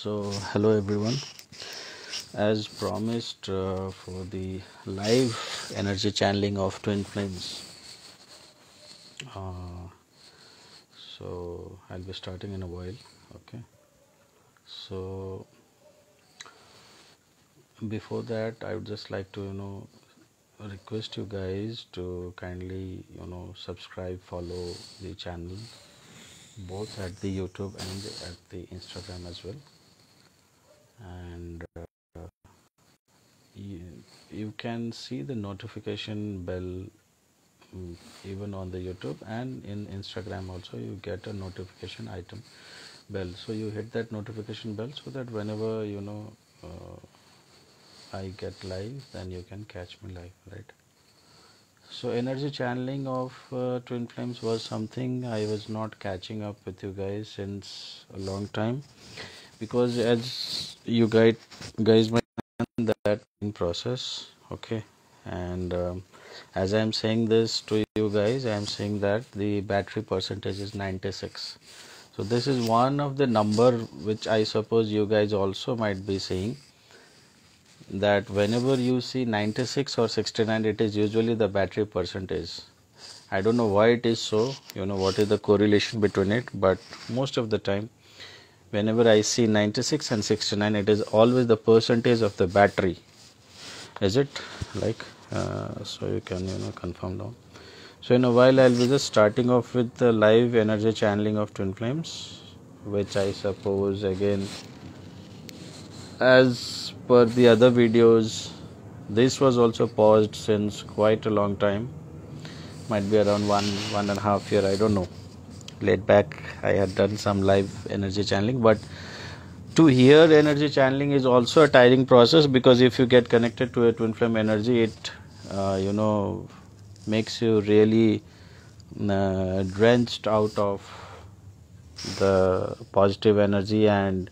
Hello everyone. As promised, for the live energy channeling of twin flames. Uh, I'll be starting in a while. Okay. So, before that, I would just like to, request you guys to kindly, subscribe, follow the channel, both at the YouTube and at the Instagram as well. And you, you can see the notification bell even on the YouTube, and in Instagram also you get a notification item bell. So you hit that notification bell so that whenever I get live, then you can catch me live, right? So energy channeling of twin flames was something I was not catching up with you guys since a long time, because as you guys might know that in process, okay. And as I am saying this to you guys, I am saying that the battery percentage is 96. So this is one of the number which I suppose you guys also might be seeing, that whenever you see 96 or 69, it is usually the battery percentage. I don't know why it is so, what is the correlation between it, but most of the time whenever I see 96 and 69, it is always the percentage of the battery. Is it like so you can confirm down. So in a while I'll be just starting off with the live energy channeling of twin flames, which I suppose again, as per the other videos, this was also paused since quite a long time, might be around one and a half year, I don't know. Late back I had done some live energy channeling, but to hear energy channeling is also a tiring process, because if you get connected to a twin flame energy, it makes you really drenched out of the positive energy and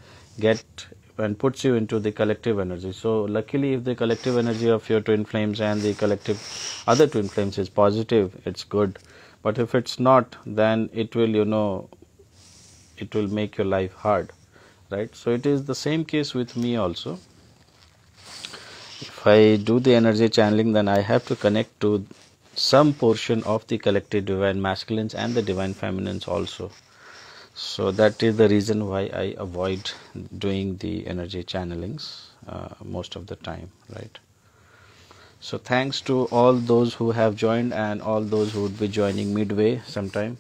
puts you into the collective energy. So luckily, if the collective energy of your twin flames and the collective other twin flames is positive, it's good. But if it's not, then it will it will make your life hard, right? So it is the same case with me also. If I do the energy channeling, then I have to connect to some portion of the collective divine masculines and the divine feminines also. So that is the reason why I avoid doing the energy channelings most of the time, right? So thanks to all those who have joined and all those who would be joining midway sometime.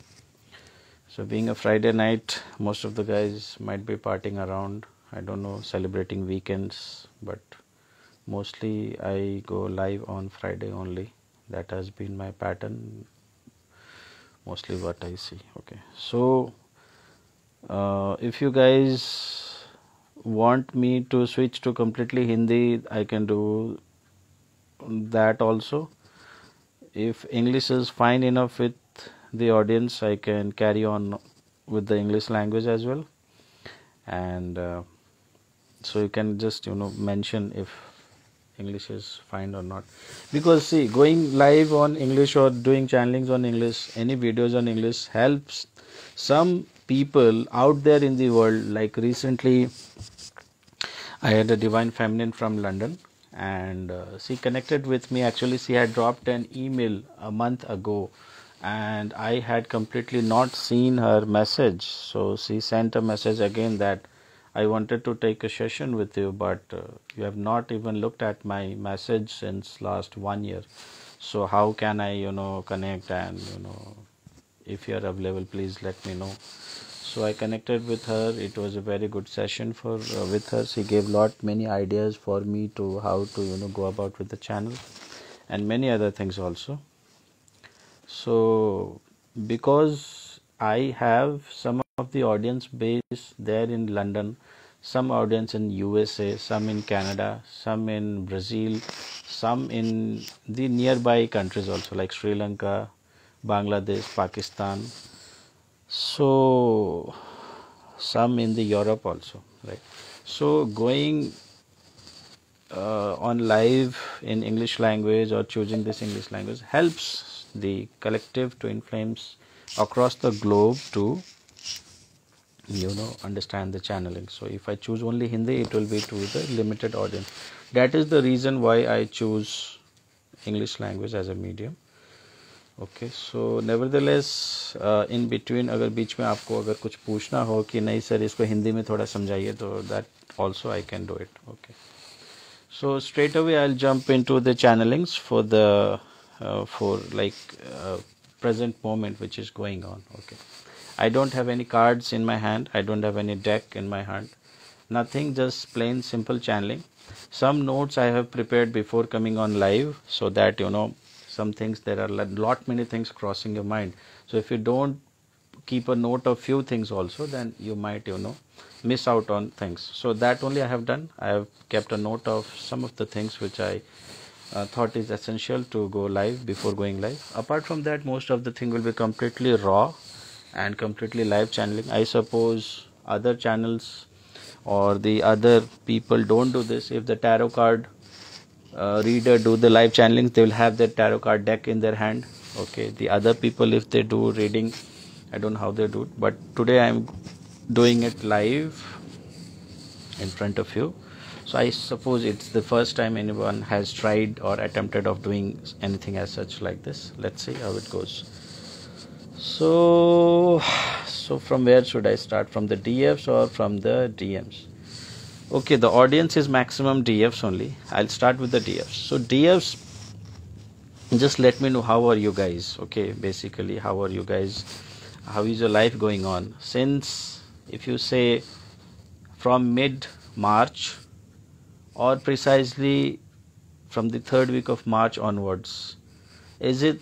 So being a Friday night, most of the guys might be partying around, I don't know, celebrating weekends, but mostly I go live on Friday only. That has been my pattern, mostly what I see. Okay, so if you guys want me to switch to completely Hindi, I can do that also. If English is fine enough with the audience, I can carry on with the English language as well. And so you can just mention if English is fine or not, because see, going live on English or doing channelings on English, any videos on English helps some people out there in the world. Like recently I had a divine feminine from London, and she connected with me. Actually, she had dropped an email a month ago and I had completely not seen her message. So she sent a message again that I wanted to take a session with you, but you have not even looked at my message since last 1 year. So how can I connect, and if you are available, please let me know. So I connected with her. It was a very good session for with her. She gave many ideas for me to how to go about with the channel and many other things also. So because I have some of the audience base there in London, some audience in USA, some in Canada, some in Brazil, some in the nearby countries also, like Sri Lanka, Bangladesh, Pakistan. So some in the Europe also, right? So going on live in English language or choosing this English language helps the collective twin flames across the globe to understand the channeling. So if I choose only Hindi, it will be to the limited audience. That is the reason why I choose English language as a medium. Okay so nevertheless in between अगर बीच में आपको अगर कुछ पूछना हो कि नहीं sir इसको हिंदी में थोड़ा समझाइए, तो that also I can do it. Okay so straight away I will jump into the channelings for like present moment which is going on. Okay, I don't have any cards in my hand, I don't have any deck in my hand, nothing, just plain simple channeling. Some notes I have prepared before coming on live, so that some things, there are lot many things crossing your mind. So if you don't keep a note of few things also, then you might miss out on things. So that only I have done. I have kept a note of some of the things which I thought is essential to go live before going live. Apart from that, most of the thing will be completely raw and completely live channeling. I suppose other channels or the other people don't do this. If the tarot card reader do the live channeling, they will have their tarot card deck in their hand. Okay, the other people, if they do reading, I don't know how they do it, but today I am doing it live in front of you. So I suppose it's the first time anyone has tried or attempted of doing anything as such like this. Let's see how it goes. So from where should I start? From the DFs or from the DMs? Okay, the audience is maximum DFs only. I'll start with the DFs. So DFs, just let me know how are you guys. Okay, basically how are you guys? How is your life going on? Since if you say from mid-March or precisely from the third week of March onwards, is it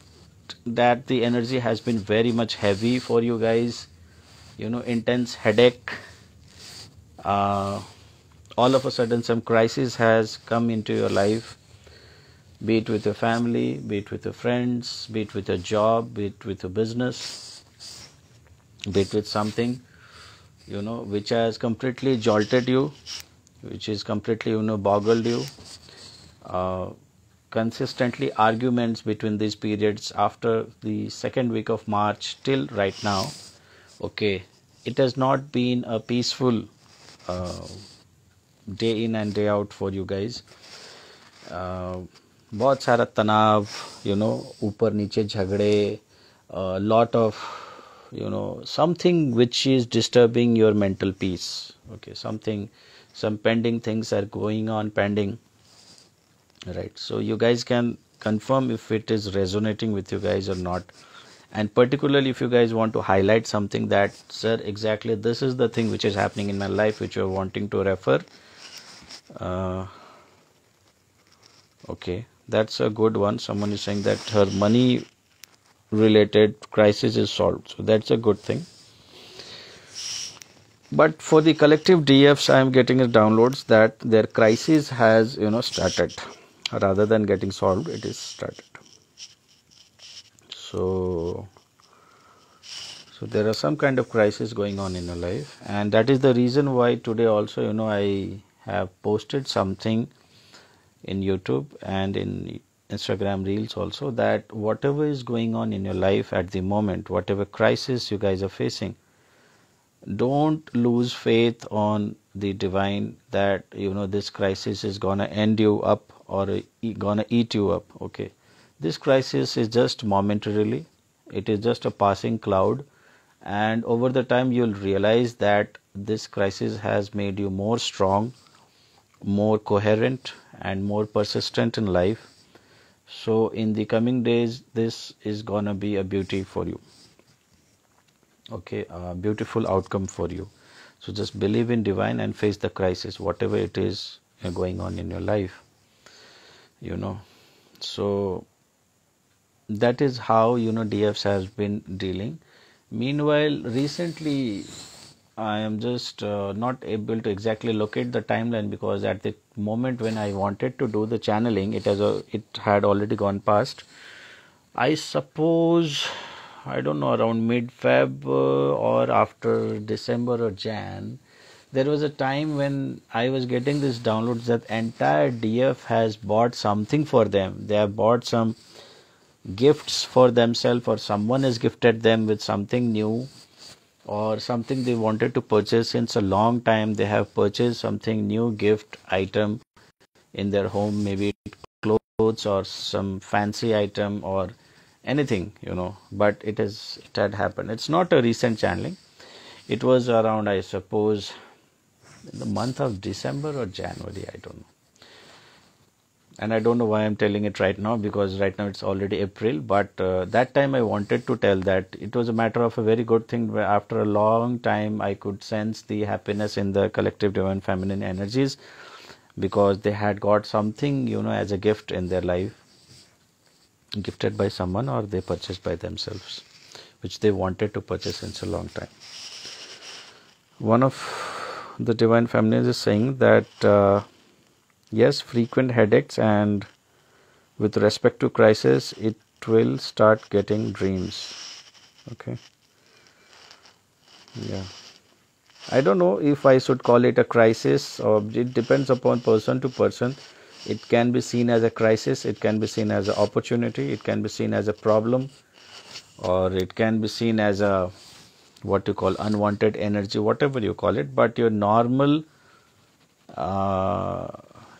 that the energy has been very much heavy for you guys? Intense headache. All of a sudden some crisis has come into your life, be it with your family, be it with your friends, be it with your job, be it with your business, be it with something which has completely jolted you, which is completely boggled you. Consistently arguments between these periods after the second week of March till right now. Okay, it has not been a peaceful day in and day out for you guys. बहुत सारा तनाव, ऊपर नीचे झगड़े, lot of something which is disturbing your mental peace. Okay, some pending things are going on pending, right? So you guys can confirm if it is resonating with you guys or not, and particularly if you guys want to highlight something that, sir, exactly this is the thing which is happening in my life which you are wanting to refer. Okay, that's a good one. Someone is saying that her money related crisis is solved, so that's a good thing. But for the collective DFs, I am getting downloads that their crisis has started, rather than getting solved, it is started. So there are some kind of crisis going on in your life, and that is the reason why today also I have posted something in YouTube and in Instagram Reels also, that whatever is going on in your life at the moment, whatever crisis you guys are facing, don't lose faith on the divine that this crisis is gonna end you up or gonna eat you up. Okay, this crisis is just momentarily, it is just a passing cloud, and over the time you'll realize that this crisis has made you more strong, more coherent, and more persistent in life. So in the coming days, this is gonna be a beauty for you. Okay, a beautiful outcome for you. So just believe in divine and face the crisis, whatever it is going on in your life. So that is how DFs has been dealing. Meanwhile, recently I am just not able to exactly locate the timeline, because at the moment when I wanted to do the channeling, it had already gone past. I suppose, I don't know, around mid-Feb or after December or Jan, there was a time when I was getting these downloads that entire DF has bought something for them. They have bought some gifts for themselves, or someone has gifted them with something new, or something they wanted to purchase since a long time. They have purchased something new, gift item in their home, maybe clothes or some fancy item or anything, but it had happened. It's not a recent channeling. It was around, I suppose, in the month of December or January, I don't know. And I don't know why I'm telling it right now, because right now it's already April. But that time I wanted to tell that it was a matter of a very good thing, where after a long time I could sense the happiness in the collective divine feminine energies, because they had got something, as a gift in their life, gifted by someone or they purchased by themselves, which they wanted to purchase since a long time. One of the divine feminines is saying that yes, frequent headaches, and with respect to crisis, it will start getting dreams. Okay. Yeah. I don't know if I should call it a crisis, or it depends upon person to person. It can be seen as a crisis, it can be seen as an opportunity, it can be seen as a problem, or it can be seen as a what you call unwanted energy, whatever you call it. But your normal uh,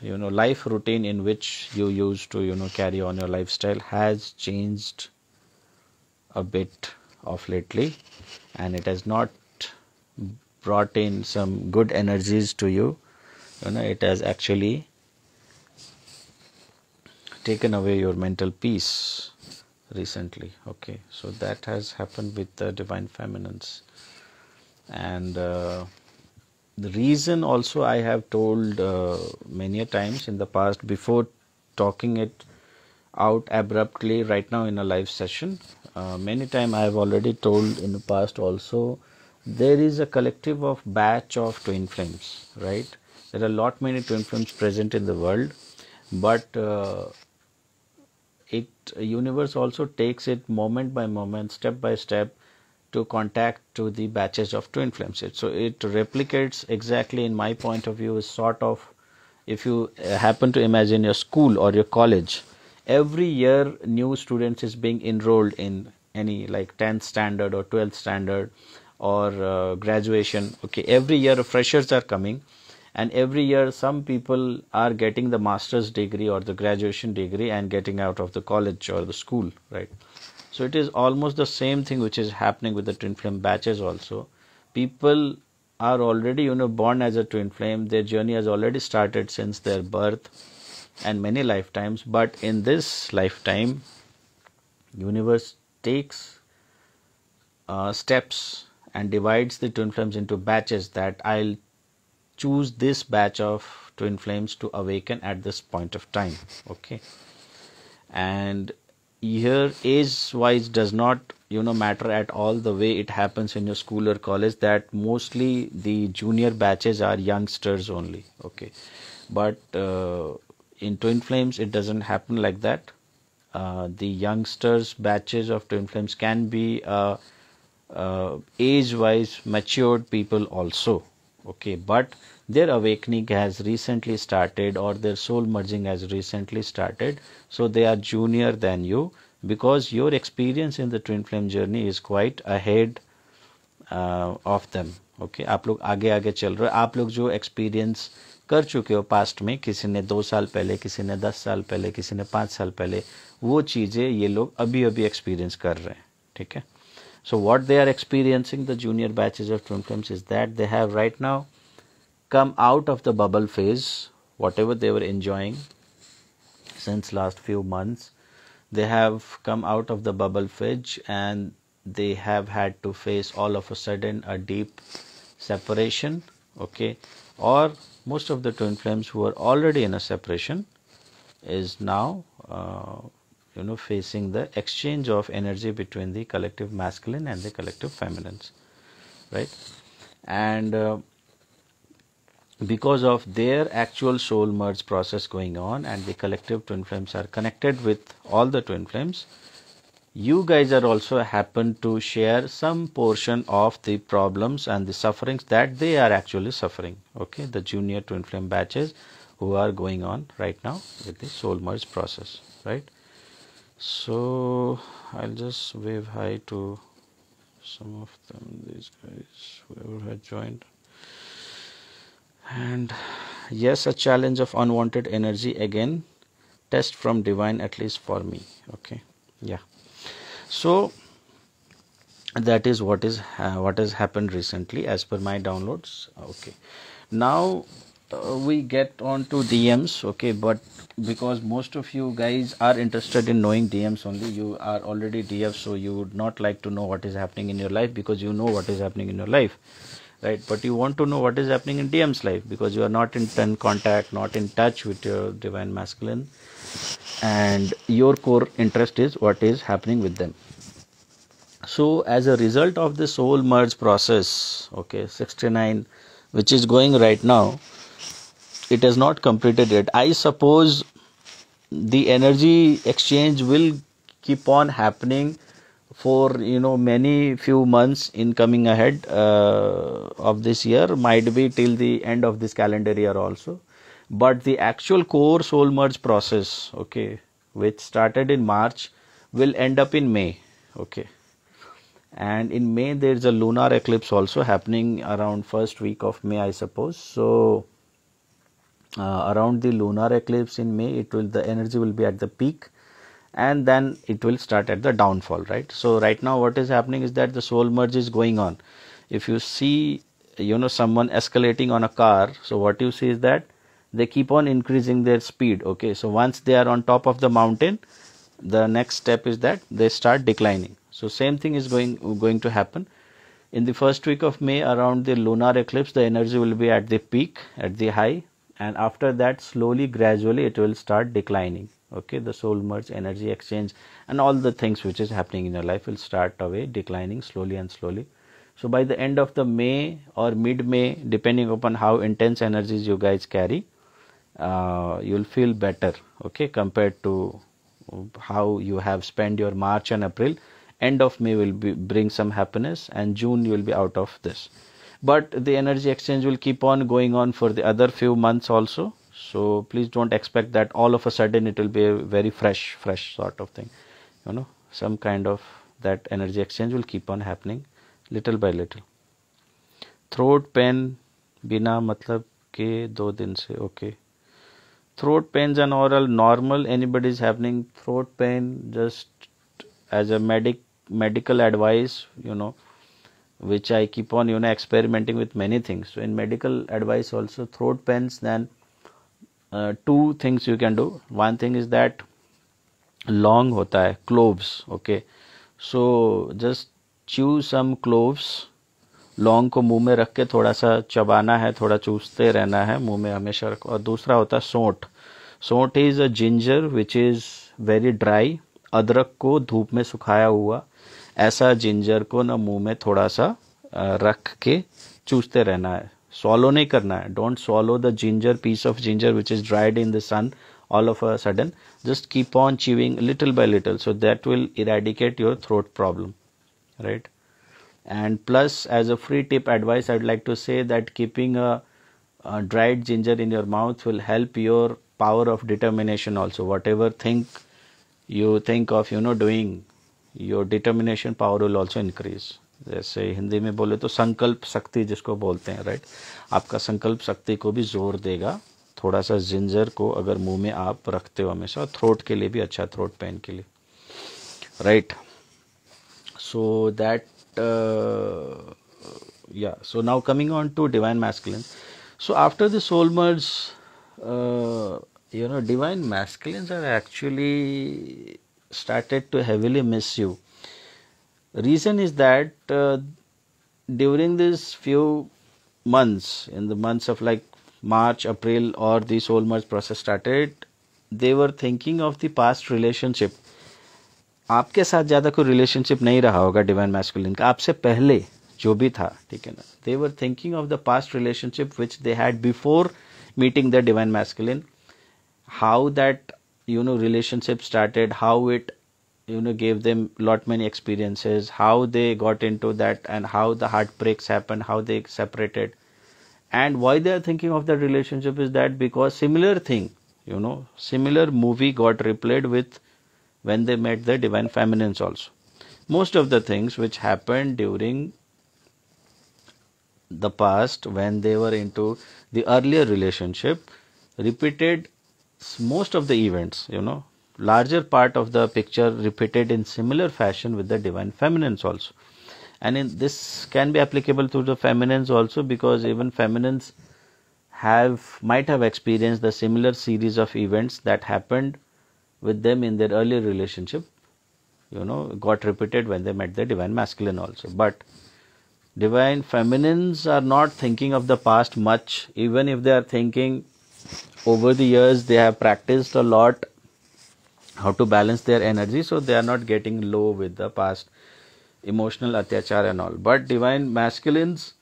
life routine in which you used to carry on your lifestyle has changed a bit of lately, and it has not brought in some good energies to you. It has actually taken away your mental peace recently. Okay, so that has happened with the divine feminines. And the reason also I have told many a times in the past, before talking it out abruptly right now in a live session. Many time I have already told in the past also, there is a collective of batch of twin flames, right? There are a lot many twin flames present in the world, but universe also takes it moment by moment, step by step, to contact to the batches of twin flames. So it replicates exactly, in my point of view, is sort of, if you happen to imagine your school or your college, every year new students is being enrolled in any like 10th standard or 12th standard or graduation. Okay, every year freshers are coming, and every year some people are getting the master's degree or the graduation degree and getting out of the college or the school, right? So it is almost the same thing which is happening with the twin flame batches also. People are already born as a twin flame. Their journey has already started since their birth and many lifetimes, but in this lifetime universe takes steps and divides the twin flames into batches, that I'll choose this batch of twin flames to awaken at this point of time. Okay, and here age wise does not matter at all, the way it happens in your school or college, that mostly the junior batches are youngsters only. Okay, but in twin flames it doesn't happen like that. The youngsters batches of twin flames can be age wise matured people also. Okay, but their awakening has recently started, or their soul merging has recently started, so they are junior than you, because your experience in the twin flame journey is quite ahead of them. Okay, आप लोग आगे आगे चल रहे हो, आप लोग जो एक्सपीरियंस कर चुके हो पास्ट में, किसी ने 2 साल पहले, किसी ने 10 साल पहले, किसी ने 5 साल पहले, वो चीज़ें ये लोग अभी अभी एक्सपीरियंस कर रहे हैं. ठीक है. So what they are experiencing, the junior batches of twin flames, is that they have right now come out of the bubble phase, whatever they were enjoying since last few months. They have come out of the bubble phase, and they have had to face all of a sudden a deep separation. Okay, or most of the twin flames who are already in a separation is now facing the exchange of energy between the collective masculine and the collective feminines, right? And because of their actual soul merge process going on, and the collective twin flames are connected with all the twin flames, you guys are also happen to share some portion of the problems and the sufferings that they are actually suffering. Okay, the junior twin flame batches who are going on right now with the soul merge process, right? So I'll just wave hi to some of them, these guys, whoever had joined. And yes, a challenge of unwanted energy again, test from divine, at least for me. Okay, yeah. So that is what has happened recently as per my downloads. Okay, now we get on to DMs. Okay, but because most of you guys are interested in knowing DMs only, you are already DF, so you would not like to know what is happening in your life because you know what is happening in your life, right? But you want to know what is happening in DM's life because you are not in contact, not in touch with your divine masculine, and your core interest is what is happening with them. So as a result of the soul merge process, okay, 69, which is going right now, it has not completed yet. I suppose the energy exchange will keep on happening for many few months in coming ahead of this year, might be till the end of this calendar year also. But the actual core soul merge process, okay, which started in March, will end up in May. Okay, and in May there is a lunar eclipse also happening around first week of May, I suppose. So around the lunar eclipse in May, the energy will be at the peak, and then it will start at the downfall, right? So right now what is happening is that the soul merge is going on. If you see someone escalating on a car, so what you see is that they keep on increasing their speed. Okay, so once they are on top of the mountain, the next step is that they start declining. So same thing is going to happen in the first week of May. Around the lunar eclipse, the energy will be at the peak, at the high, and after that slowly, gradually it will start declining. Okay, the soul merge, energy exchange, and all the things which is happening in your life will start away declining slowly and slowly. So by the end of the May or mid-May, depending upon how intense energies you guys carry, you'll feel better, okay, compared to how you have spent your March and April. End of May will bring some happiness, and June you will be out of this. But the energy exchange will keep on going on for the other few months also. So please don't expect that all of a sudden it will be a very fresh sort of thing. Some kind of that energy exchange will keep on happening little by little. Throat pain बिना मतलब के 2 दिन से, okay. Throat pains and oral normal. Anybody is having throat pain, just as a medical advice, which I keep on experimenting with many things. So in medical advice also, throat pains, then 2 things you can do. One thing is that long होता है, cloves, okay. So just chew some cloves. लौंग को मुंह में रख के थोड़ा सा चबाना है, थोड़ा चूसते रहना है मुंह में हमेशा रखो. और दूसरा होता है सौंठ. सौंठ is a ginger which is very dry. अदरक को धूप में सुखाया हुआ ऐसा जिंजर को ना मुंह में थोड़ा सा रख के चूसते रहना है. swallow नहीं करना है. Don't swallow the ginger, piece of ginger which is dried in the sun all of a sudden. Just keep on chewing little by little, so that will eradicate your throat problem, right? And plus, as a free tip advice, I'd like to say that keeping a dried ginger in your mouth will help your power of determination also. Whatever you think of doing, your determination power will also increase. जैसे हिंदी में बोले तो संकल्प शक्ति जिसको बोलते हैं, right. आपका संकल्प शक्ति को भी जोर देगा थोड़ा सा जिंजर को अगर मुंह में आप रखते हो हमेशा. थ्रोट के लिए भी अच्छा, थ्रोट पेन के लिए, right. So that yeah, so now coming on to divine masculine. So after the soul merge, divine masculines are actually started to heavily miss you. Reason is that during these few months, in the months of like March, April, or the soul merge process started, they were thinking of the past relationship. आपके साथ ज़्यादा कोई relationship नहीं रहा होगा divine masculine का, आपसे पहले जो भी था, ठीक है ना. They were thinking of the past relationship which they had before meeting the divine masculine, how that relationship started, how it gave them lot many experiences, how they got into that, and how the heartbreaks happened, how they separated. And why they are thinking of that relationship is that because similar thing, similar movie got replayed with when they met the divine feminines also. most of the things which happened during the past when they were into the earlier relationship repeated most of the events, larger part of the picture repeated in similar fashion with the divine feminines also. And this can be applicable to the feminines also, because even feminines might have experienced the similar series of events that happened with them in their earlier relationship, got repeated when they met the divine masculine also. But divine feminines are not thinking of the past much. Even if they are thinking, over the years they have practiced a lot how to balance their energy, so they are not getting low with the past emotional atyachar and all. But divine masculines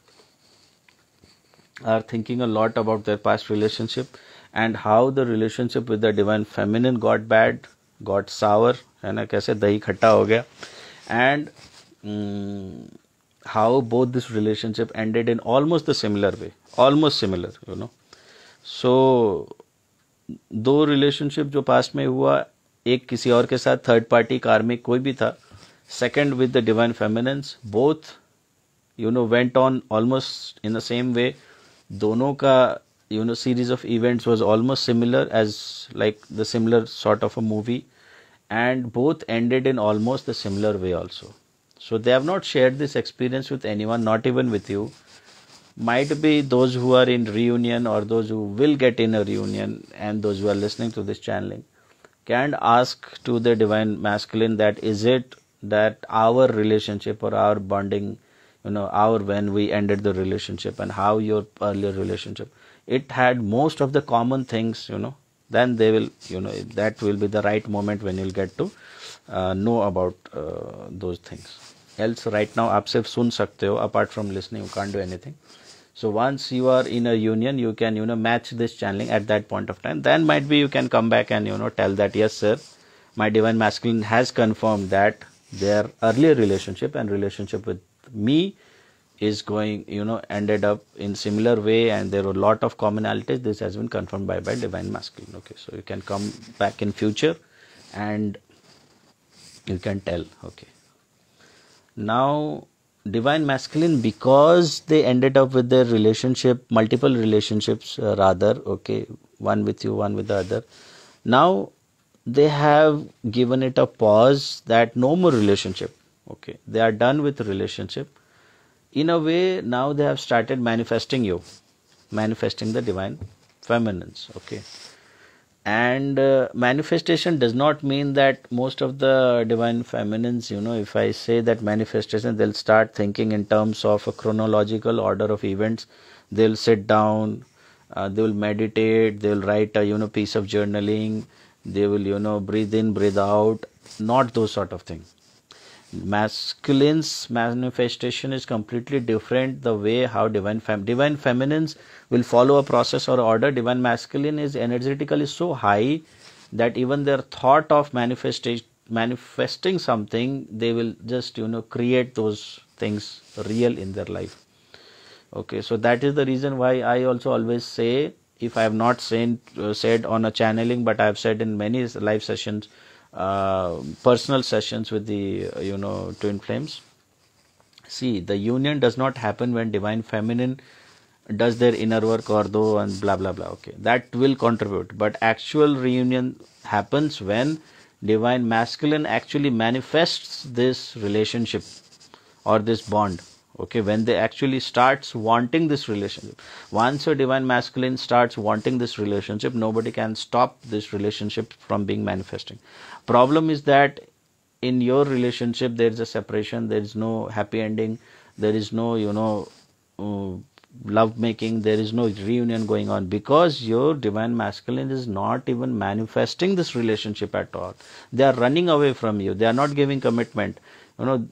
are thinking a lot about their past relationship and how the relationship with the divine feminine got bad, got sour, है ना, कैसे दही खट्टा हो गया, and how both this relationship ended in almost the similar way, almost similar, So दो relationship जो past में हुआ, एक किसी और के साथ, थर्ड पार्टी कार्मिक कोई भी था, second with the divine feminines, both went on almost in the same way. दोनों का series of events was almost similar, as like the similar sort of a movie, and both ended in almost the similar way also. So they have not shared this experience with anyone, not even with you. Might be those who are in reunion or those who will get in a reunion, and those who are listening to this channeling can ask to the divine masculine that is it that our relationship or our bonding, when we ended the relationship and how your earlier relationship, it had most of the common things, then they will, that will be the right moment when you'll get to know about those things. Else right now आप सिर्फ सुन सकते हो, apart from listening you can't do anything. So once you are in a union, you can match this channeling at that point of time. Then might be you can come back and tell that yes sir, my divine masculine has confirmed that their earlier relationship and relationship with me is going ended up in similar way, and there were a lot of commonalities. This has been confirmed by divine masculine. Okay, so you can come back in future and you can tell. Okay, now divine masculine, because they ended up with their relationship, multiple relationships rather, okay, one with you, one with the other, now they have given it a pause that no more relationship. Okay, they are done with relationship. In a way, now they have started manifesting you, manifesting the divine feminines. Okay, and manifestation does not mean that most of the divine feminines, if I say that manifestation, they'll start thinking in terms of a chronological order of events. They'll sit down, they will meditate, they will write a piece of journaling, they will breathe in, breathe out, not those sort of things. Masculine's manifestation is completely different. The way how divine feminines will follow a process or order, divine masculine is energetically so high that even their thought of manifesting something, they will just create those things real in their life. Okay, so that is the reason why I also always say, if I have not said on a channeling, but I have said in many live sessions, personal sessions with the twin flames. See, the union does not happen when divine feminine does their inner work or though and blah blah blah. Okay, that will contribute, but actual reunion happens when divine masculine actually manifests this relationship or this bond. Okay, when they actually starts wanting this relationship. Once a divine masculine starts wanting this relationship, nobody can stop this relationship from being manifesting. Problem is that in your relationship there is a separation, there is no happy ending, there is no love making, there is no reunion going on, because your divine masculine is not even manifesting this relationship at all. They are running away from you, they are not giving commitment.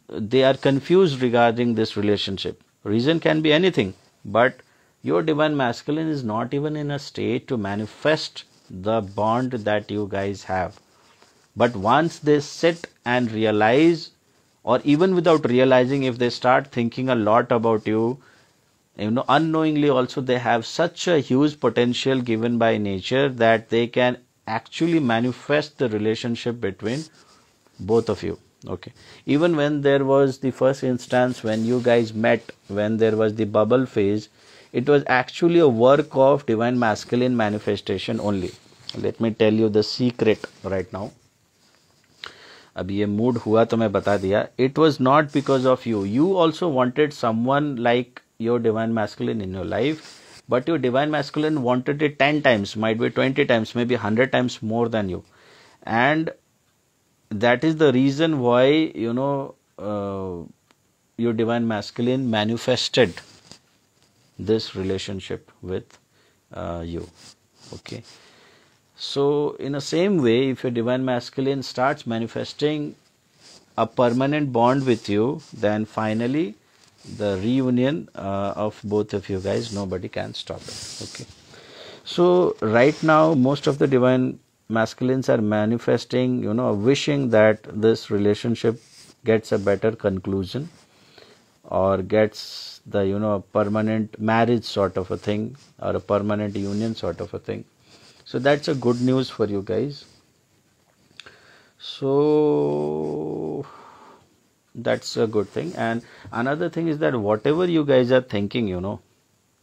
They are confused regarding this relationship. Reason can be anything, but your divine masculine is not even in a state to manifest the bond that you guys have. But once they sit and realize, or even without realizing, if they start thinking a lot about you, unknowingly also, they have such a huge potential given by nature that they can actually manifest the relationship between both of you. Okay, even when there was the first instance when you guys met, when there was the bubble phase, it was actually a work of divine masculine manifestation only. Let me tell you the secret right now. अभी ये mood हुआ तो मैं बता दिया. It was not because of you. You also wanted someone like your divine masculine in your life, but your divine masculine wanted it 10 times, might be 20 times, maybe 100 times more than you. And that is the reason why, your divine masculine manifested this relationship with you. Okay. So, in the same way, if your divine masculine starts manifesting a permanent bond with you, then finally the reunion of both of you guys, nobody can stop it. Okay. So, right now, most of the divine masculines are manifesting, wishing that this relationship gets a better conclusion or gets the, permanent marriage sort of a thing or a permanent union sort of a thing. So that's a good news for you guys. So that's a good thing. And another thing is that whatever you guys are thinking,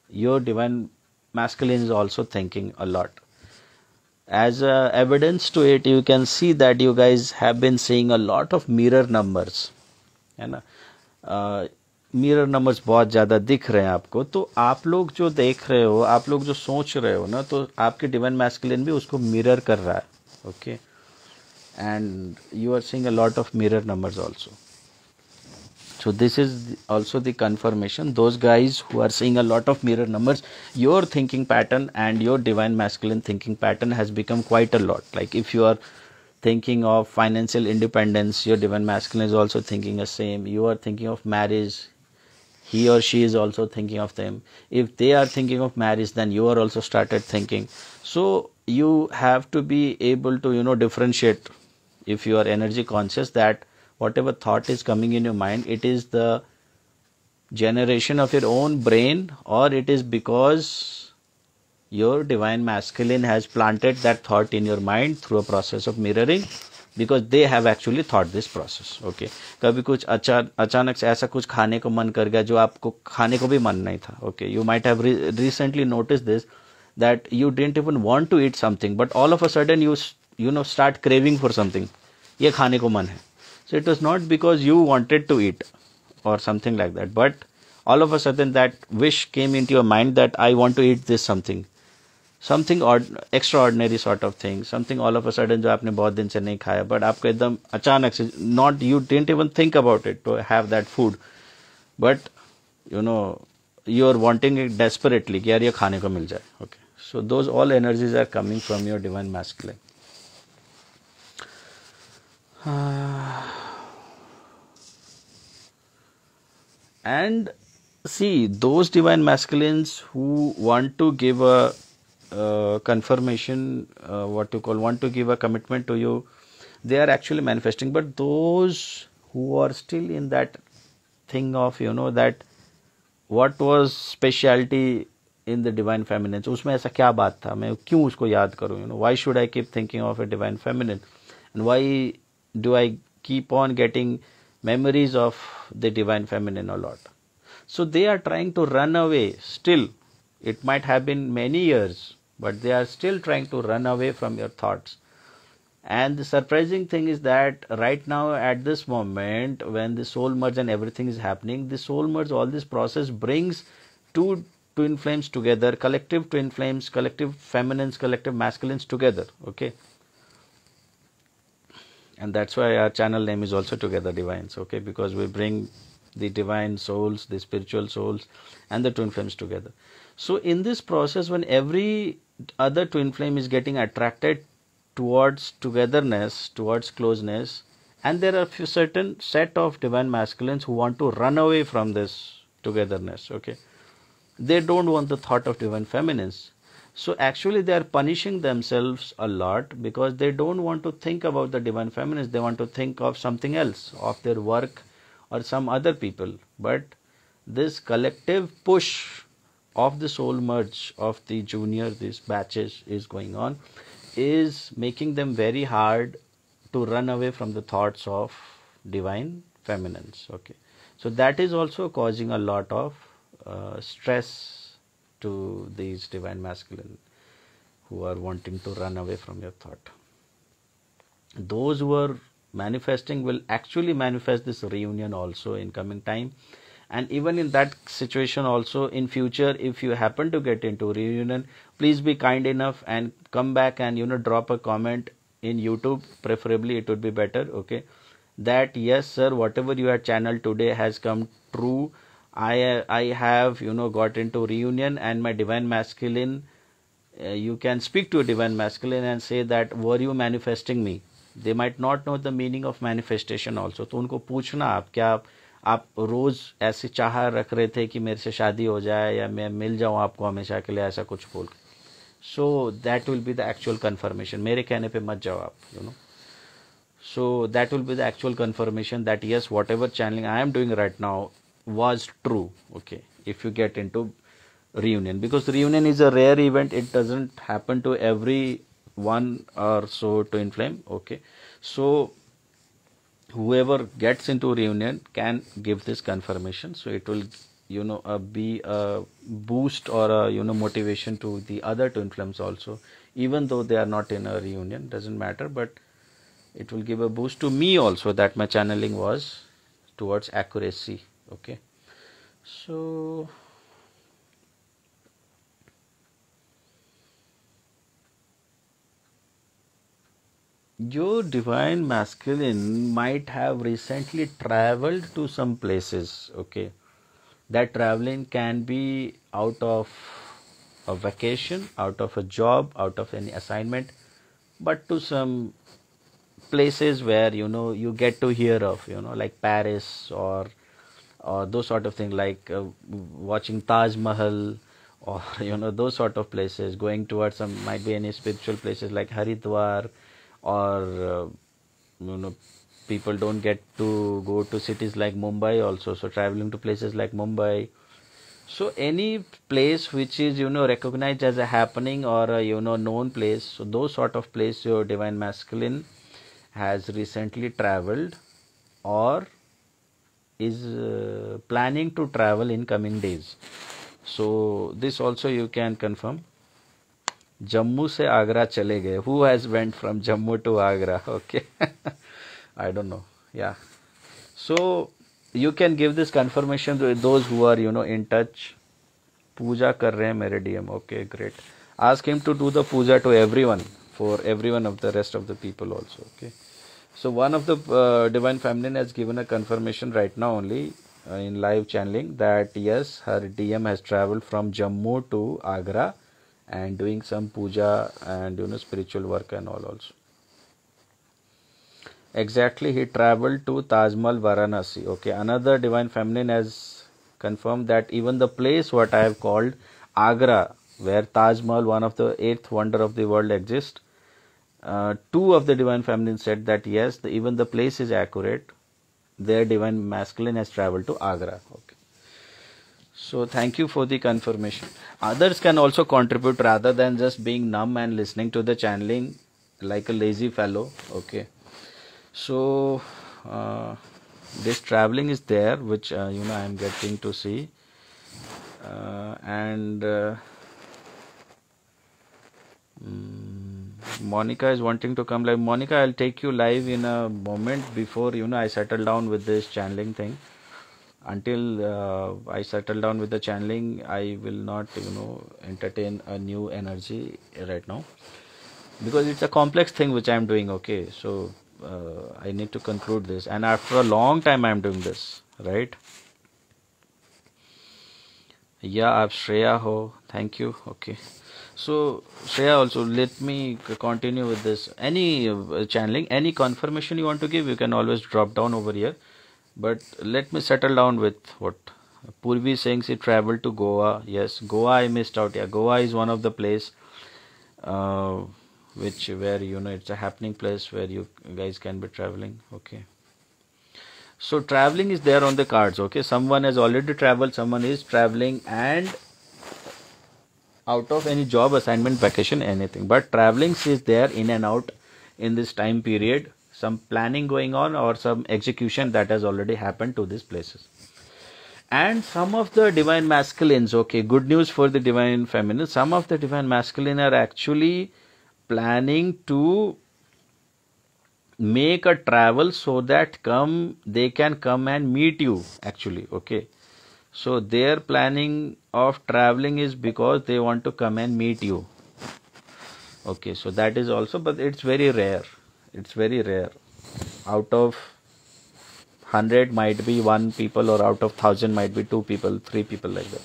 your divine masculine is also thinking a lot. As evidence to it, you can see that you guys have been seeing a lot of mirror numbers. है ना? Mirror numbers बहुत ज़्यादा दिख रहे हैं आपको. तो आप लोग जो देख रहे हो, आप लोग जो सोच रहे हो ना, तो आपके डिवाइन मैस्कुलिन भी उसको मिरर कर रहा है. Okay, and you are seeing a lot of mirror numbers also. So this is also the confirmation. Those guys who are seeing a lot of mirror numbers, your thinking pattern and your divine masculine thinking pattern has become quite a lot. Like if you are thinking of financial independence, your divine masculine is also thinking the same. You are thinking of marriage, he or she is also thinking of them. If they are thinking of marriage, then you are also started thinking. So you have to be able to differentiate, if you are energy conscious, that whatever thought is coming in your mind, it is the generation of your own brain, or it is because your divine masculine has planted that thought in your mind through a process of mirroring, because they have actually thought this process. Okay, कभी कुछ अचानक से ऐसा कुछ खाने को मन कर गया जो आपको खाने को भी मन नहीं था. Okay, you might have recently noticed this, that you didn't even want to eat something, but all of a sudden you start craving for something. ये खाने को मन है. So it was not because you wanted to eat or something like that, but all of a sudden that wish came into your mind that I want to eat this something extraordinary sort of thing, something all of a sudden जो आपने बहुत दिन से नहीं खाया, but आपको एकदम अचानक से, not you didn't even think about it to have that food, but you are wanting it desperately कि यार ये खाने को मिल जाए. Okay, so those all energies are coming from your divine masculine. And see, those divine masculines who want to give a confirmation, want to give a commitment to you, they are actually manifesting. But those who are still in that thing of, that what was specialty in the divine feminine, so उसमें ऐसा क्या बात था, मैं क्यों उसको याद करूं, why should I keep thinking of a divine feminine, and why do I keep on getting memories of the divine feminine a lot. So they are trying to run away still. It might have been many years, but they are still trying to run away from your thoughts. And the surprising thing is that right now at this moment, when the soul merge and everything is happening, the soul merge, all this process brings two twin flames together, collective twin flames, collective feminines, collective masculines together. Okay, and that's why our channel name is also Together Divines. Okay, because we bring the divine souls, the spiritual souls, and the twin flames together. So in this process, when every other twin flame is getting attracted towards togetherness, towards closeness, and there are a certain set of divine masculines who want to run away from this togetherness. Okay, they don't want the thought of divine feminines. So actually they are punishing themselves a lot, because they don't want to think about the divine feminines. They want to think of something else, of their work or some other people. But this collective push of the soul merge of the junior, these batches is going on, is making them very hard to run away from the thoughts of divine feminines. Okay, so that is also causing a lot of stress to these divine masculine who are wanting to run away from your thought. Those who are manifesting will actually manifest this reunion also in coming time, and even in that situation also in future, if you happen to get into reunion, please be kind enough and come back and drop a comment in YouTube, preferably it would be better. Okay, that yes sir, whatever you had channeled today has come true. I have got into reunion, and my divine masculine, you can speak to a divine masculine and say that were you manifesting me. They might not know the meaning of manifestation also. तो उनको पूछना, आप क्या आप रोज ऐसी चाह रख रहे थे कि मेरे से शादी हो जाए या मैं मिल जाऊं आपको हमेशा के लिए, ऐसा कुछ बोल के. So that will be the actual confirmation. मेरे कहने पे मत जाओ आप, So that will be the actual confirmation that yes, whatever channeling I am doing right now was true. Okay, if you get into reunion, because reunion is a rare event, it doesn't happen to every one or so to inflame. Okay, so whoever gets into reunion can give this confirmation, so it will be a boost or a motivation to the other twin flames also, even though they are not in a reunion, doesn't matter, but it will give a boost to me also that my channeling was towards accuracy. Okay, so your divine masculine might have recently traveled to some places. Okay, that traveling can be out of a vacation, out of a job, out of any assignment, but to some places where you get to hear of, like Paris or those sort of things, like watching Taj Mahal, or those sort of places, going towards some, might be any spiritual places like Haridwar, or people don't get to go to cities like Mumbai also, so traveling to places like Mumbai. So any place which is recognized as a happening or a known place, so those sort of place your divine masculine has recently traveled or is planning to travel in coming days. So this also you can confirm. Jammu se Agra chale gaye. Who has went from Jammu to Agra? Okay. I don't know. Yeah. So you can give this confirmation to those who are in touch. Puja kar rahe hain mere DM. Okay, great. Ask him to do the puja to everyone, for everyone of the rest of the people also. Okay. So one of the divine feminine has given a confirmation right now only in live channeling that yes, her DM has traveled from Jammu to Agra and doing some puja and spiritual work and all also. Exactly, he traveled to Taj Mahal, Varanasi. Okay, another divine feminine has confirmed that even the place what I have called Agra, where Taj Mahal, one of the 8th wonder of the world, exists. Two of the divine feminine said that yes, even the place is accurate. Their divine masculine has traveled to Agra. Okay. So thank you for the confirmation. Others can also contribute rather than just being numb and listening to the channeling like a lazy fellow. Okay. So this traveling is there, which I am getting to see, and Monica is wanting to come live. Monica, I'll take you live in a moment before I settle down with this channeling thing. Until I settle down with the channeling, I will not entertain a new energy right now, because it's a complex thing which I am doing. Okay, so I need to conclude this, and after a long time I am doing this, right? Yeah, आप श्रेया हो, thank you. Okay, so Shreya also, let me continue with this. Any channeling, any confirmation you want to give, you can always drop down over here. But let me settle down with what Purvi saying. She traveled to Goa. Yes, Goa I missed out. Yeah, Goa is one of the place which where it's a happening place where you guys can be traveling. Okay. So traveling is there on the cards. Okay, someone has already traveled, someone is traveling, and out of any job assignment, vacation, anything, but traveling is there in and out in this time period. some planning going on or some execution that has already happened to these places. And some of the divine masculines, okay, good news for the divine feminine, some of the divine masculine are actually planning to make a travel so that they can come and meet you actually, okay. So their planning of traveling is because they want to come and meet you, okay. So that is also, but it's very rare. It's very rare. Out of 100 might be 1 people, or out of 1000 might be 2 people, 3 people, like that.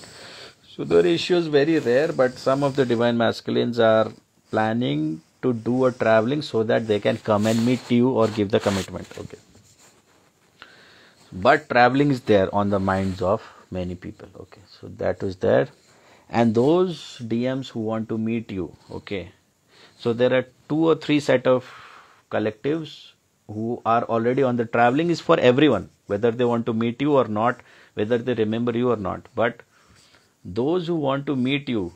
So the ratio is very rare, but some of the divine masculines are planning to do a traveling so that they can come and meet you or give the commitment, okay. But traveling is there on the minds of many people, okay. So that is there. And those DMs who want to meet you, okay. So there are 2 or 3 set of collectives who are already on the traveling is for everyone, whether they want to meet you or not, whether they remember you or not. But those who want to meet you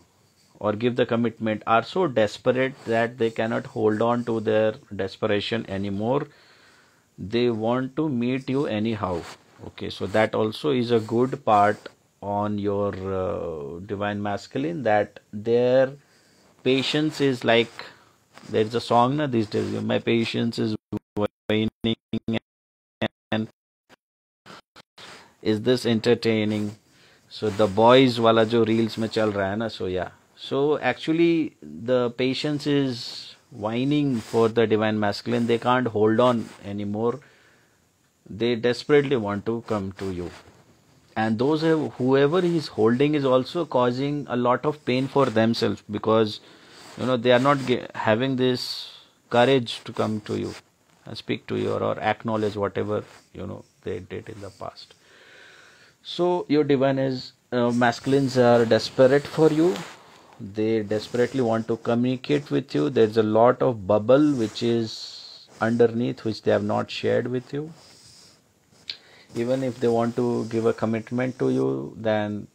or give the commitment are so desperate that they cannot hold on to their desperation anymore. They want to meet you anyhow, okay. So that also is a good part on your divine masculine, that their patience is like, there's a song na these days, my patience is waning and is this entertaining. So the boys wala jo reels mein chal raha hai na, so yeah. So actually the patience is whining for the divine masculine. They can't hold on anymore. They desperately want to come to you. And those whoever he is holding is also causing a lot of pain for themselves, because they are not having this courage to come to you and speak to you or acknowledge whatever they did in the past. So your divine masculines are desperate for you. They desperately want to communicate with you. There's a lot of bubble which is underneath, which they have not shared with you. Even if they want to give a commitment to you, then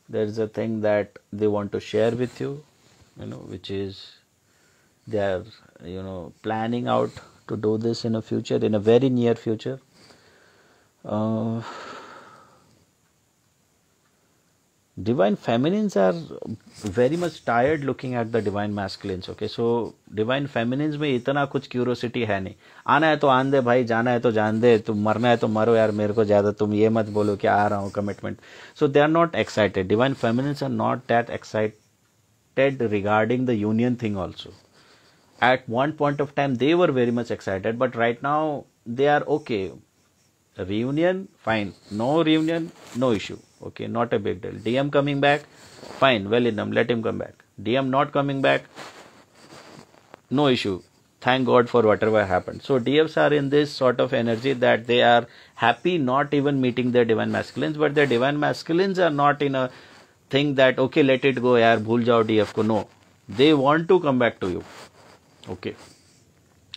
there's a thing that they want to share with you, which is they are, planning out to do this in a future, in a very near future. Divine feminines are very much tired looking at the divine masculines, okay. So divine feminines में इतना कुछ curiosity है नहीं. आना है तो आन दे भाई, जाना है तो जान दे, तुम मरना है तो मरो यार, मेरे को ज्यादा तुम ये मत बोलो कि आ रहा हूँ commitment. So they are not excited. Divine feminines are not that excited regarding the union thing also. At one point of time they were very much excited, but right now they are okay. Reunion, fine. No reunion, no issue. Okay, not a big deal. DM coming back, fine, well enough, let him come back. DM not coming back, no issue. Thank God for whatever happened. So DFs are in this sort of energy that they are happy not even meeting their divine masculines, but their divine masculines are not in a thing that, okay, let it go, yaar, bhul jao DF ko. No. They want to come back to you. Okay.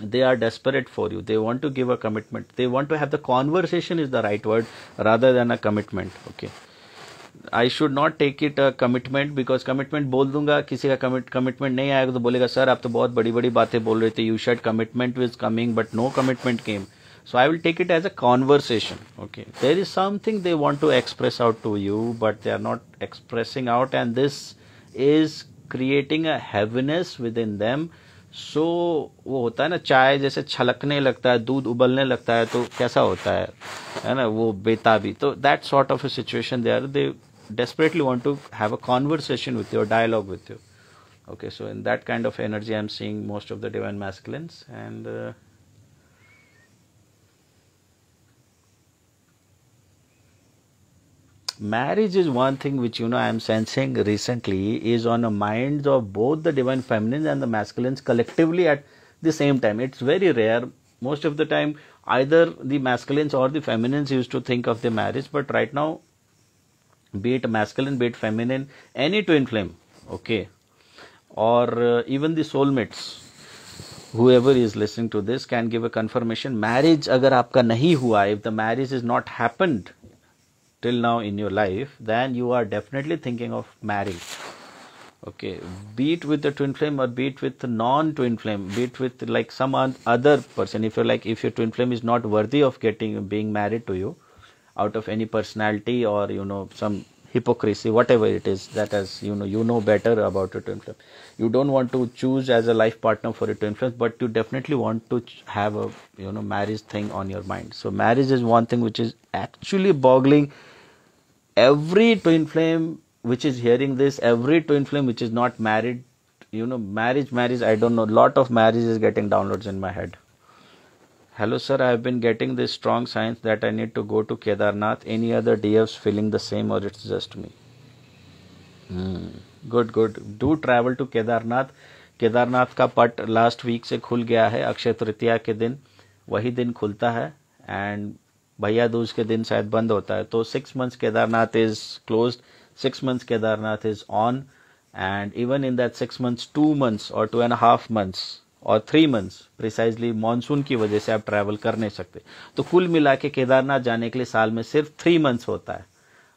They are desperate for you. They want to give a commitment. They want to have the conversation is the right word rather than a commitment. Okay. I should not take it a commitment, because commitment बोल दूंगा, किसी का commitment नहीं आएगा तो बोलेगा sir आप तो बहुत बड़ी बड़ी बातें बोल रहे थे, you said commitment was coming but no commitment came. So I will take it as a conversation. Okay. There is something they want to express out to you, but they are not expressing out, and this is creating a heaviness within them. So वो होता है ना, चाय जैसे छलकने लगता है, दूध उबलने लगता है, तो कैसा होता है ना, वो बेताबी. तो that sort of a situation there, they desperately want to have a conversation with you, a dialogue with you. Okay, so in that kind of energy I'm seeing most of the divine masculines. And marriage is one thing which I am sensing recently is on the minds of both the divine feminines and the masculines collectively at the same time. It's very rare. Most of the time either the masculines or the feminines used to think of the marriage, but right now, be it masculine, be it feminine, any twin flame, okay, or even the soulmates, whoever is listening to this can give a confirmation. Marriage agar aapka nahi hua, if the marriage is not happened till now in your life, then you are definitely thinking of marrying. Okay, be it with the twin flame or be it with the non-twin flame, be it with like some other person. If you're like, if your twin flame is not worthy of being married to you, out of any personality or some hypocrisy, whatever it is, that has you know better about your twin flame. You don't want to choose as a life partner for a twin flame, but you definitely want to have a marriage thing on your mind. So marriage is one thing which is actually boggling every twin flame which is hearing this, every twin flame which is not married, marriage, I don't know, lot of marriage is getting downloads in my head. Hello sir, I have been getting this strong signs that I need to go to Kedarnath. Any other DFs feeling the same or it's just me? Good, good. Do travel to Kedarnath. Kedarnath का पट last week से खुल गया है. अक्षय तृतीया के दिन वही दिन खुलता है एंड भैया दूज के दिन शायद बंद होता है. तो 6 months Kedarnath is closed, 6 months Kedarnath is on, and even in that 6 months 2 months और 2.5 months और 3 months प्रिसाइजली मानसून की वजह से आप ट्रैवल कर नहीं सकते. तो कुल मिला के केदारनाथ जाने के लिए साल में सिर्फ 3 months होता है.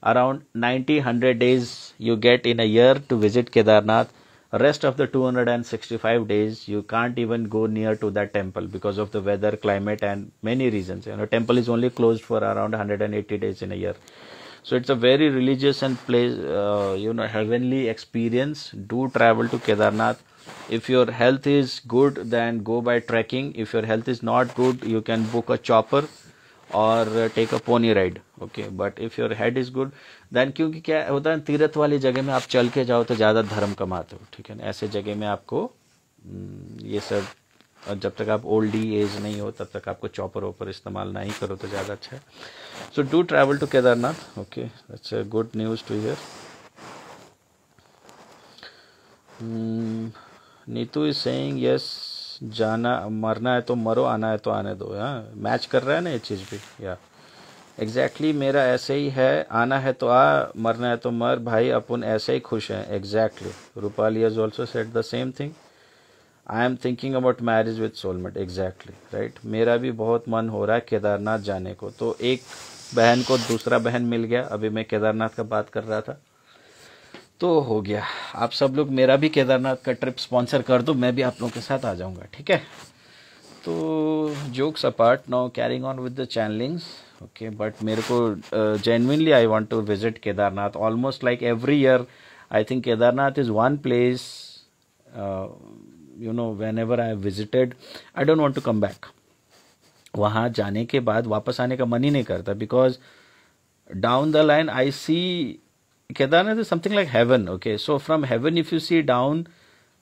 Around 90-100 days you get in a year to visit Kedarnath. Rest of the 265 days you can't even go near to that temple because of the weather, climate and many reasons. Temple is only closed for around 180 days in a year. So it's a very religious and place, heavenly experience. Do travel to Kedarnath. If your health is good, then go by trekking. If your health is not good, you can book a chopper और take a pony ride. Okay, but if your head is good then, क्योंकि क्या होता है तीर्थ वाली जगह में आप चल के जाओ तो ज़्यादा धर्म कमाते हो. ठीक है ना, ऐसे जगह में आपको ये सब, जब तक आप ओल्ड एज नहीं हो तब तक आपको चॉपर वॉपर इस्तेमाल नहीं करो तो ज़्यादा अच्छा है. So do travel to Kedarnath. Okay, that's a good news to hear. Neetu is saying yes, जाना मरना है तो मरो, आना है तो आने दो. हाँ, मैच कर रहा है ना ये चीज़ भी. या एग्जैक्टली मेरा ऐसे ही है, आना है तो आ, मरना है तो मर भाई, अपन ऐसे ही खुश हैं. Exactly, Rupali has also said the same thing. I am thinking about marriage with soulmate. Exactly right, मेरा भी बहुत मन हो रहा है केदारनाथ जाने को. तो एक बहन को दूसरा बहन मिल गया. अभी मैं केदारनाथ का बात कर रहा था तो हो गया. आप सब लोग मेरा भी केदारनाथ का ट्रिप स्पॉन्सर कर दो, मैं भी आप लोगों के साथ आ जाऊंगा. ठीक है, तो jokes apart, now carrying on with the channelings. Okay, but मेरे को genuinely I want to visit Kedarnath almost like every year. I think Kedarnath is one place, whenever I have visited I don't want to come back. वहाँ जाने के बाद वापस आने का मन ही नहीं करता, because down the line I see Kedarnath is something like heaven. Okay, so from heaven if you see down,